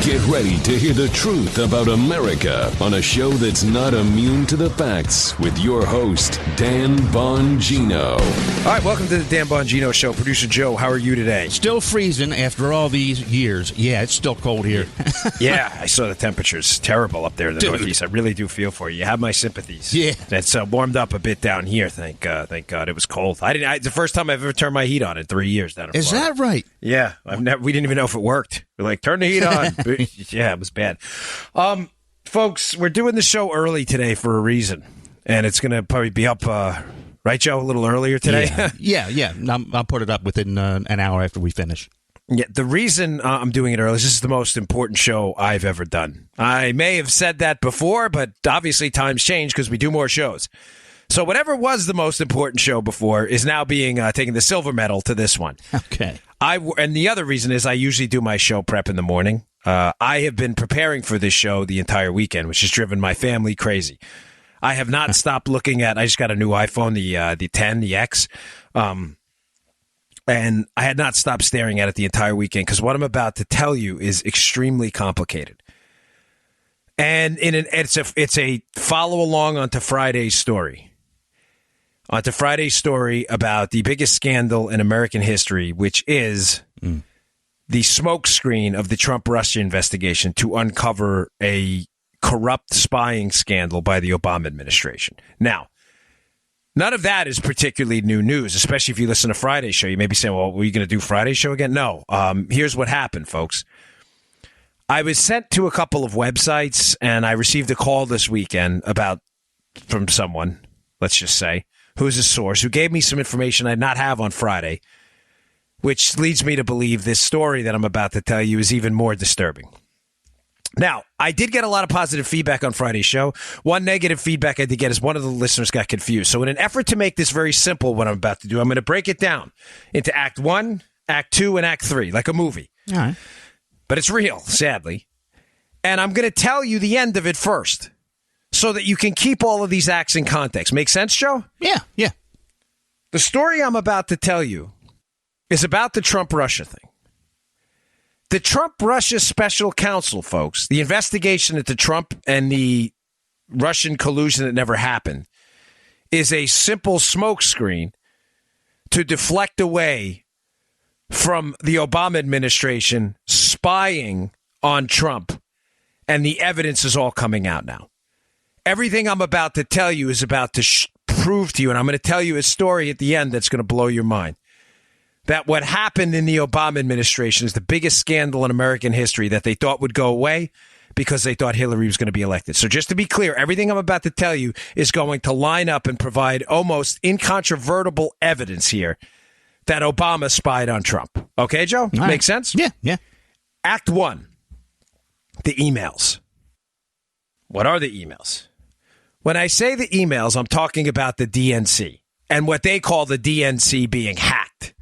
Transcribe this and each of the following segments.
Get ready to hear the truth about America on a show that's not immune to the facts with your host, Dan Bongino. All right, welcome to the Dan Bongino Show. Producer Joe, how are you today? Still freezing after all these years. Yeah, it's still cold here. Yeah, I saw the temperature's terrible up there in the Northeast. I really do feel for you. You have my sympathies. Yeah. It's warmed up a bit down here, thank God. It was cold. It's the first time I've ever turned my heat on in 3 years down in Is Florida. that right? Yeah, we didn't even know if it worked. We're like, turn the heat on. Yeah, it was bad. Folks, we're doing the show early today for a reason, and it's going to probably be up, right, Joe, a little earlier today? Yeah. I'll put it up within an hour after we finish. Yeah, the reason I'm doing it early is this is the most important show I've ever done. I may have said that before, but obviously times change because we do more shows. So whatever was the most important show before is now being taking the silver medal to this one. Okay. And the other reason is I usually do my show prep in the morning. I have been preparing for this show the entire weekend, which has driven my family crazy. I have not stopped looking at. I just got a new iPhone, the 10, the X, and I had not stopped staring at it the entire weekend because what I'm about to tell you is extremely complicated. And it's a follow along onto Friday's story. Onto Friday's story about the biggest scandal in American history, which is the smokescreen of the Trump-Russia investigation to uncover a corrupt spying scandal by the Obama administration. Now, none of that is particularly new news, especially if you listen to Friday's show. You may be saying, well, were you going to do Friday's show again? No. Here's what happened, folks. I was sent to a couple of websites, and I received a call this weekend from someone, let's just say, who's a source, who gave me some information I did not have on Friday, which leads me to believe this story that I'm about to tell you is even more disturbing. Now, I did get a lot of positive feedback on Friday's show. One negative feedback I did get is one of the listeners got confused. So in an effort to make this very simple, what I'm about to do, I'm going to break it down into Act 1, Act 2, and Act 3, like a movie. All right. But it's real, sadly. And I'm going to tell you the end of it first, so that you can keep all of these acts in context. Make sense, Joe? Yeah. The story I'm about to tell you is about the Trump-Russia thing. The Trump-Russia special counsel, folks, the investigation into Trump and the Russian collusion that never happened, is a simple smokescreen to deflect away from the Obama administration spying on Trump. And the evidence is all coming out now. Everything I'm about to tell you is about to prove to you, and I'm going to tell you a story at the end that's going to blow your mind, that what happened in the Obama administration is the biggest scandal in American history that they thought would go away because they thought Hillary was going to be elected. So just to be clear, everything I'm about to tell you is going to line up and provide almost incontrovertible evidence here that Obama spied on Trump. Okay, Joe? Right. Make sense? Yeah. Act 1, the emails. What are the emails? When I say the emails, I'm talking about the DNC and what they call the DNC being hacked.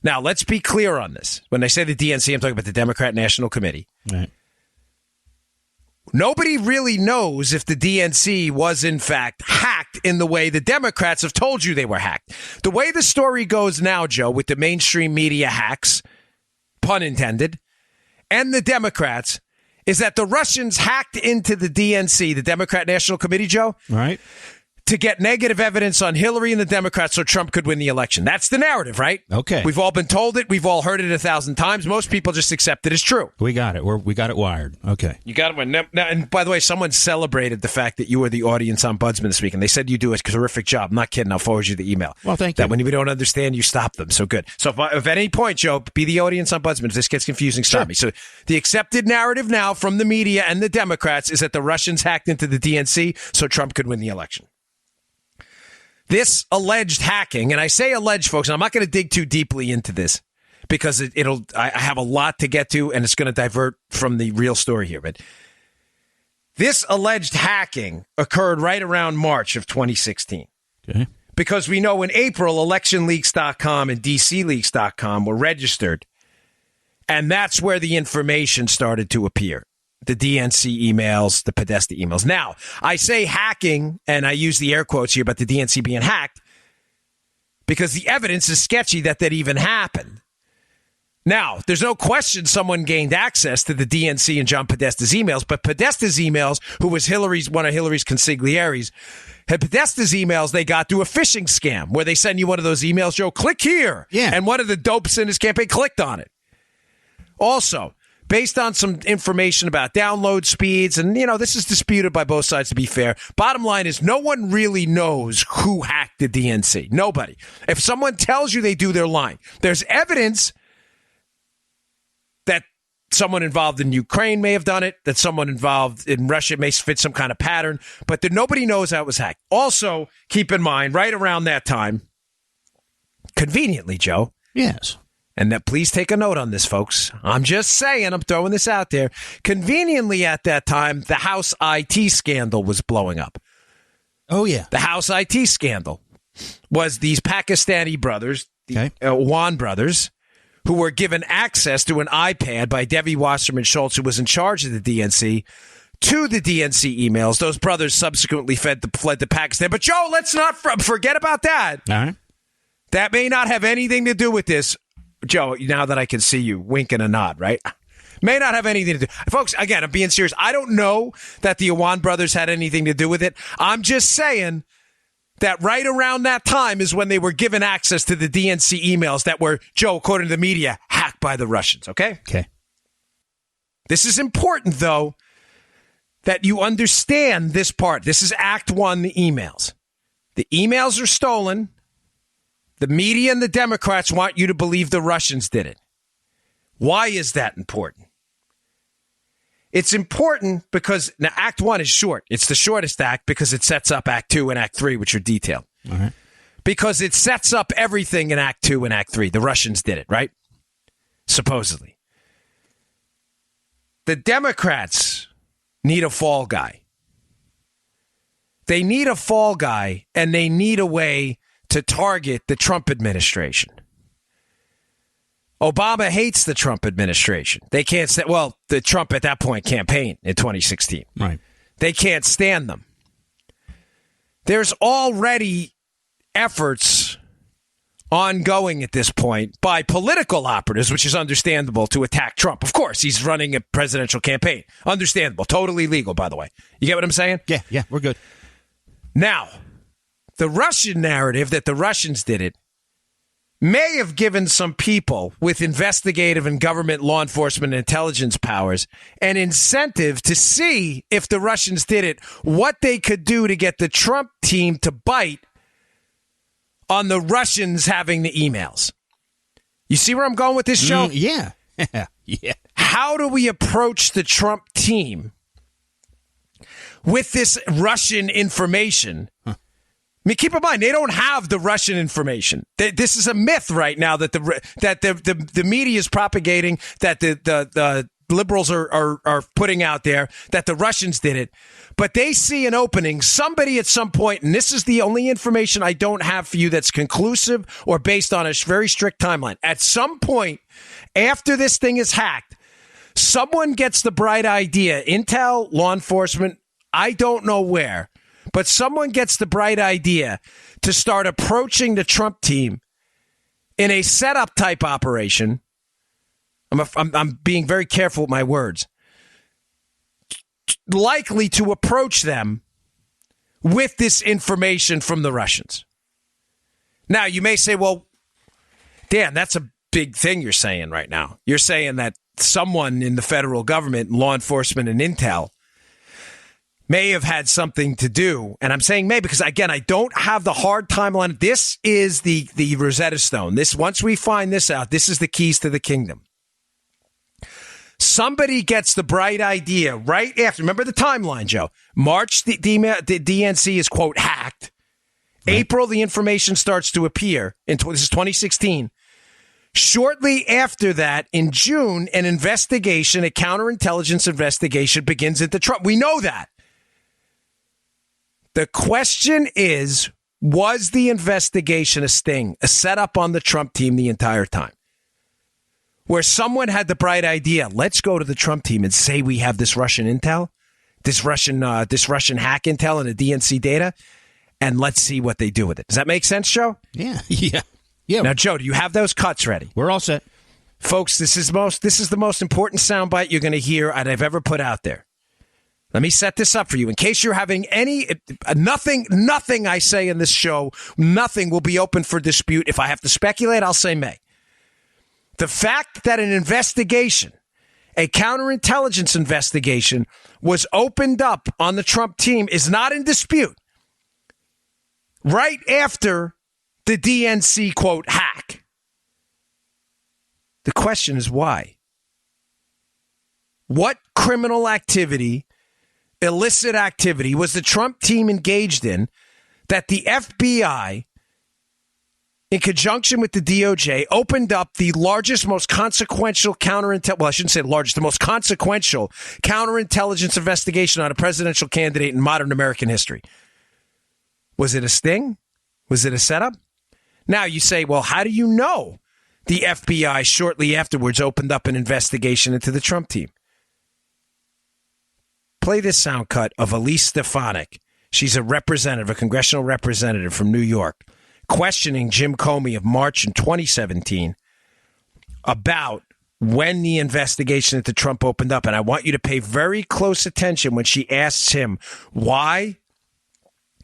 Now, let's be clear on this. When I say the DNC, I'm talking about the Democrat National Committee. Right. Nobody really knows if the DNC was, in fact, hacked in the way the Democrats have told you they were hacked. The way the story goes now, Joe, with the mainstream media hacks, pun intended, and the Democrats, is that the Russians hacked into the DNC, the Democrat National Committee, Joe, Right. to get negative evidence on Hillary and the Democrats so Trump could win the election. That's the narrative, right? Okay. We've all been told it. We've all heard it 1,000 times. Most people just accept it as true. We got it. We got it wired. Okay. You got it. Now, and by the way, someone celebrated the fact that you were the audience ombudsman this week, and they said you do a terrific job. I'm not kidding. I'll forward you the email. Well, thank you. That when we don't understand, you stop them. So good. So if at any point, Joe, be the audience ombudsman. If this gets confusing, stop me. So the accepted narrative now from the media and the Democrats is that the Russians hacked into the DNC so Trump could win the election. This alleged hacking, and I say alleged, folks, and I'm not going to dig too deeply into this because I have a lot to get to, and it's going to divert from the real story here. But this alleged hacking occurred right around March of 2016. Okay. Because we know in April, electionleaks.com and dcleaks.com were registered, and that's where the information started to appear. The DNC emails, the Podesta emails. Now, I say hacking, and I use the air quotes here about the DNC being hacked, because the evidence is sketchy that even happened. Now, there's no question someone gained access to the DNC and John Podesta's emails, but Podesta's emails, who was one of Hillary's consiglieres, had Podesta's emails they got through a phishing scam where they send you one of those emails, Joe, click here. Yeah. And one of the dopes in his campaign clicked on it. Also, based on some information about download speeds, and, this is disputed by both sides, to be fair. Bottom line is no one really knows who hacked the DNC. Nobody. If someone tells you they do, they're lying. There's evidence that someone involved in Ukraine may have done it, that someone involved in Russia may fit some kind of pattern, but that nobody knows how it was hacked. Also, keep in mind, right around that time, conveniently, Joe. Yes. And that, please take a note on this, folks. I'm just saying, I'm throwing this out there. Conveniently at that time, the House IT scandal was blowing up. Oh, yeah. The House IT scandal was these Pakistani brothers, the Okay. Wan brothers, who were given access to an iPad by Debbie Wasserman Schultz, who was in charge of the DNC, to the DNC emails. Those brothers subsequently fled to Pakistan. But, Joe, let's not forget about that. All right. That may not have anything to do with this. Joe, now that I can see you winking a nod, right? May not have anything to do. Folks, again, I'm being serious. I don't know that the Awan brothers had anything to do with it. I'm just saying that right around that time is when they were given access to the DNC emails that were, Joe, according to the media, hacked by the Russians, okay? Okay. This is important, though, that you understand this part. This is Act 1, the emails. The emails are stolen. The media and the Democrats want you to believe the Russians did it. Why is that important? It's important because now Act 1 is short. It's the shortest act because it sets up Act 2 and Act 3, which are detailed. All right. Because it sets up everything in Act 2 and Act 3. The Russians did it, right? Supposedly. The Democrats need a fall guy. They need a fall guy, and they need a way to target the Trump administration. Obama hates the Trump administration. They can't stand, well, the Trump at that point campaign in 2016. Right. They can't stand them. There's already efforts ongoing at this point by political operatives, which is understandable, to attack Trump. Of course, he's running a presidential campaign. Understandable. Totally legal, by the way. You get what I'm saying? Yeah, we're good. Now, the Russian narrative that the Russians did it may have given some people with investigative and government law enforcement and intelligence powers an incentive to see if the Russians did it, what they could do to get the Trump team to bite on the Russians having the emails. You see where I'm going with this, Joe? Yeah. Yeah. How do we approach the Trump team with this Russian information? I mean, keep in mind, they don't have the Russian information. This is a myth right now that the media is propagating, that the liberals are putting out there, that the Russians did it. But they see an opening. Somebody at some point, and this is the only information I don't have for you that's conclusive or based on a very strict timeline. At some point, after this thing is hacked, someone gets the bright idea, intel, law enforcement, I don't know where, but someone gets the bright idea to start approaching the Trump team in a setup type operation. I'm being very careful with my words. Likely to approach them with this information from the Russians. Now, you may say, well, Dan, that's a big thing you're saying right now. You're saying that someone in the federal government, law enforcement, and intel may have had something to do. And I'm saying may because, again, I don't have the hard timeline. This is the Rosetta Stone. Once we find this out, this is the keys to the kingdom. Somebody gets the bright idea right after. Remember the timeline, Joe. March, the DNC is, quote, hacked. Right. April, the information starts to appear. This is 2016. Shortly after that, in June, an investigation, a counterintelligence investigation begins into Trump. We know that. The question is, was the investigation a sting, a setup on the Trump team the entire time? Where someone had the bright idea, let's go to the Trump team and say we have this Russian intel, this Russian hack intel and the DNC data, and let's see what they do with it. Does that make sense, Joe? Yeah. Now, Joe, do you have those cuts ready? We're all set. Folks, this is the most important soundbite you're going to hear I've ever put out there. Let me set this up for you. In case you're having nothing I say in this show, nothing will be open for dispute. If I have to speculate, I'll say may. The fact that an investigation, a counterintelligence investigation, was opened up on the Trump team is not in dispute. Right after the DNC, quote, hack. The question is why? What criminal activity, illicit activity, was the Trump team engaged in that the FBI, in conjunction with the DOJ, opened up the largest, most consequential the most consequential counterintelligence investigation on a presidential candidate in modern American history? Was it a sting? Was it a setup? Now you say, well, how do you know the FBI shortly afterwards opened up an investigation into the Trump team? Play this sound cut of Elise Stefanik. She's a congressional representative from New York, questioning Jim Comey of March in 2017 about when the investigation into Trump opened up. And I want you to pay very close attention when she asks him why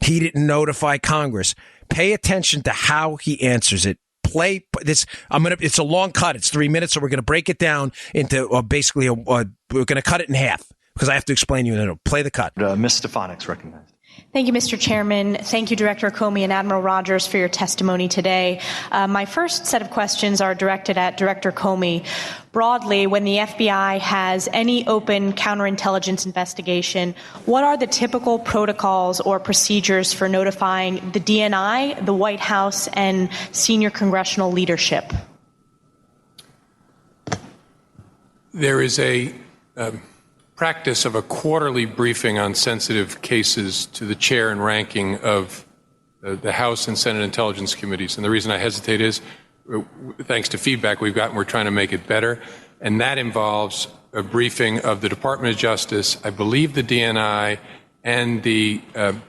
he didn't notify Congress. Pay attention to how he answers it. Play this. It's a long cut. It's 3 minutes, so we're going to break it down into we're going to cut it in half because I have to explain you. And play the cut. Ms. Stefanik's recognized. Thank you, Mr. Chairman. Thank you, Director Comey and Admiral Rogers, for your testimony today. My first set of questions are directed at Director Comey. Broadly, when the FBI has any open counterintelligence investigation, what are the typical protocols or procedures for notifying the DNI, the White House, and senior congressional leadership? There is a practice of a quarterly briefing on sensitive cases to the chair and ranking of the House and Senate Intelligence Committees. And the reason I hesitate is, thanks to feedback we've gotten, we're trying to make it better. And that involves a briefing of the Department of Justice, I believe the DNI, and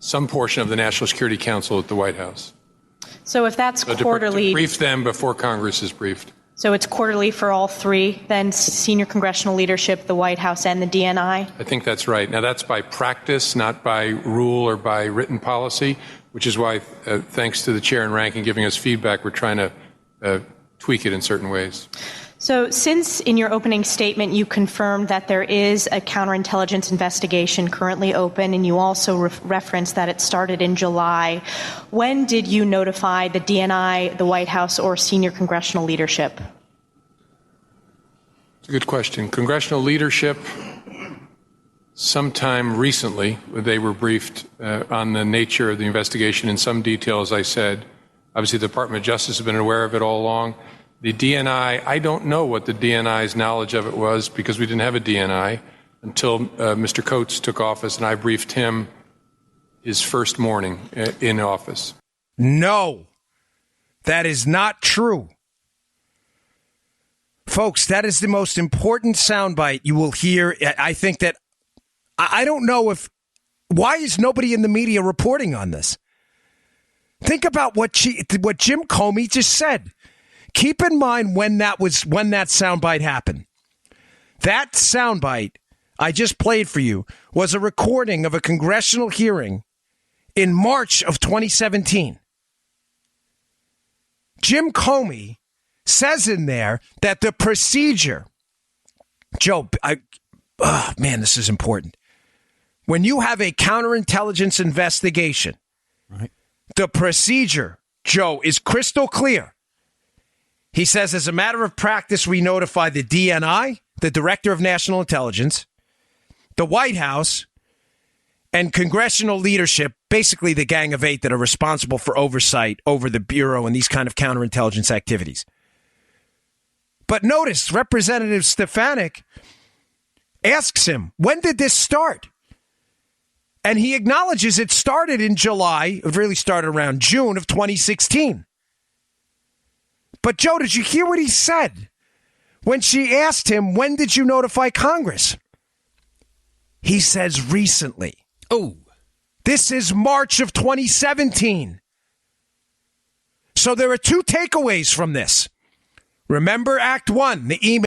some portion of the National Security Council at the White House. So if that's quarterly... To brief them before Congress is briefed. So it's quarterly for all three, then senior congressional leadership, the White House, and the DNI? I think that's right. Now, that's by practice, not by rule or by written policy, which is why, thanks to the chair and ranking giving us feedback, we're trying to tweak it in certain ways. So since in your opening statement you confirmed that there is a counterintelligence investigation currently open, and you also referenced that it started in July, when did you notify the DNI, the White House, or senior congressional leadership? It's a good question. Congressional leadership, sometime recently, they were briefed on the nature of the investigation in some detail, as I said. Obviously, the Department of Justice has been aware of it all along. The DNI, I don't know what the DNI's knowledge of it was because we didn't have a DNI until Mr. Coates took office, and I briefed him his first morning in office. No, that is not true. Folks, that is the most important soundbite you will hear. I think that, I don't know why is nobody in the media reporting on this? Think about what Jim Comey just said. Keep in mind when that soundbite happened. That soundbite I just played for you was a recording of a congressional hearing in March of 2017. Jim Comey says in there that the procedure, Joe, this is important. When you have a counterintelligence investigation, right, the procedure, Joe, is crystal clear. He says, as a matter of practice, we notify the DNI, the Director of National Intelligence, the White House, and congressional leadership, basically the Gang of Eight that are responsible for oversight over the Bureau and these kind of counterintelligence activities. But notice, Representative Stefanik asks him, when did this start? And he acknowledges it started in July, it really started around June of 2016. But, Joe, did you hear what he said when she asked him, when did you notify Congress? He says recently. Oh. This is March of 2017. So there are two takeaways from this. Remember Act 1, the email.